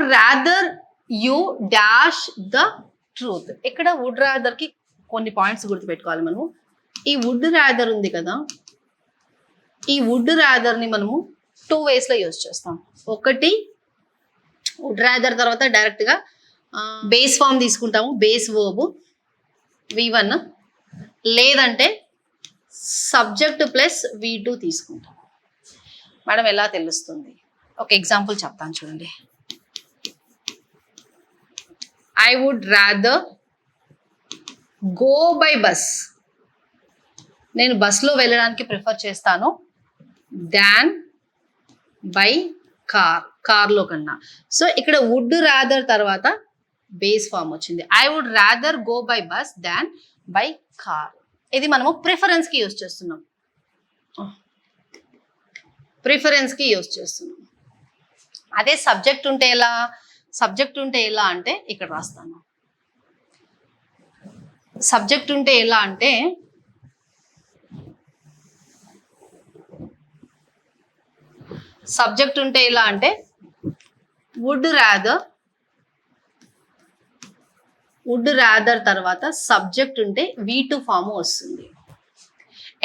Would rather you dash the truth. ఇక్కడ would rather కి కొన్ని పాయింట్స్ గుర్తుపెట్టుకోవాలి మనము. ఈ వుడ్ రాదర్ ఉంది కదా, ఈ వుడ్ రాదర్ ని మనము 2 ways లో యూజ్ చేస్తాం. ఒకటి వుడ్ రాదర్ తర్వాత డైరెక్ట్ గా బేస్ ఫామ్ తీసుకుంటాము, బేస్ వర్బ్ V1, లేదంటే సబ్జెక్ట్ ప్లస్ V2 తీసుకుంటాం. మేడం ఎలా తెలుస్తుంది? ఒక ఎగ్జాంపుల్ చెప్తాను చూడండి. I would rather go by bus. నేను బస్లో వెళ్ళడానికి ప్రిఫర్ చేస్తాను దాన్ బై కార్లో కన్నా. సో ఇక్కడ వుడ్ రాదర్ తర్వాత బేస్ ఫామ్ వచ్చింది. I would rather go by bus than by car. ఇది మనము ప్రిఫరెన్స్కి యూజ్ చేస్తున్నాం, ప్రిఫరెన్స్కి యూజ్ చేస్తున్నాం. అదే సబ్జెక్ట్ ఉంటే ఎలా? సబ్జెక్ట్ ఉంటే ఎలా అంటే ఇక్కడ రాస్తాను. సబ్జెక్ట్ ఉంటే ఎలా అంటే సబ్జెక్ట్ ఉంటే ఎలా అంటే వుడ్ రాదర్ తర్వాత సబ్జెక్ట్ ఉంటే V2 ఫామ్ వస్తుంది.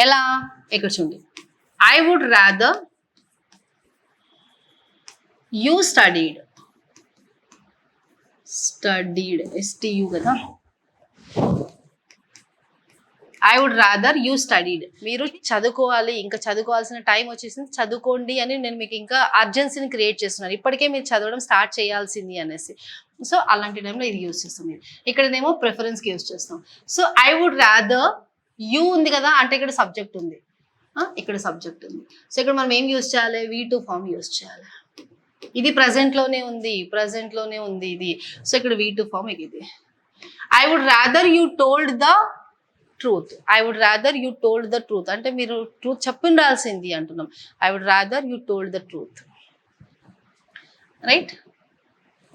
ఎలా? ఇక్కడ చూడండి. I would rather you studied STU కదా. I would rather you studied. మీరు చదువుకోవాలి, ఇంకా చదువుకోవాల్సిన టైం వచ్చేసింది, చదువుకోండి అని నేను మీకు ఇంకా అర్జెన్సీని క్రియేట్ చేస్తున్నాను. ఇప్పటికే మీరు చదవడం స్టార్ట్ చేయాల్సింది అనేసి. సో అలాంటి టైంలో ఇది యూజ్ చేస్తాం. ఇక్కడనేమో ప్రిఫరెన్స్కి యూజ్ చేస్తాం. So I would rather you ఉంది కదా, అంటే ఇక్కడ సబ్జెక్ట్ ఉంది, ఇక్కడ సబ్జెక్ట్ ఉంది. సో ఇక్కడ మనం ఏం యూజ్ చేయాలి? V2 ఫామ్ యూజ్ చేయాలి. ఇది ప్రజెంట్లోనే ఉంది ఇది. సో ఇక్కడ V2 ఫామ్ ఇది. I would rather you told the truth. I would rather you told the truth అంటే మీరు ట్రూత్ చెప్పిండాల్సింది అంటున్నాం. I would rather you told the truth, right?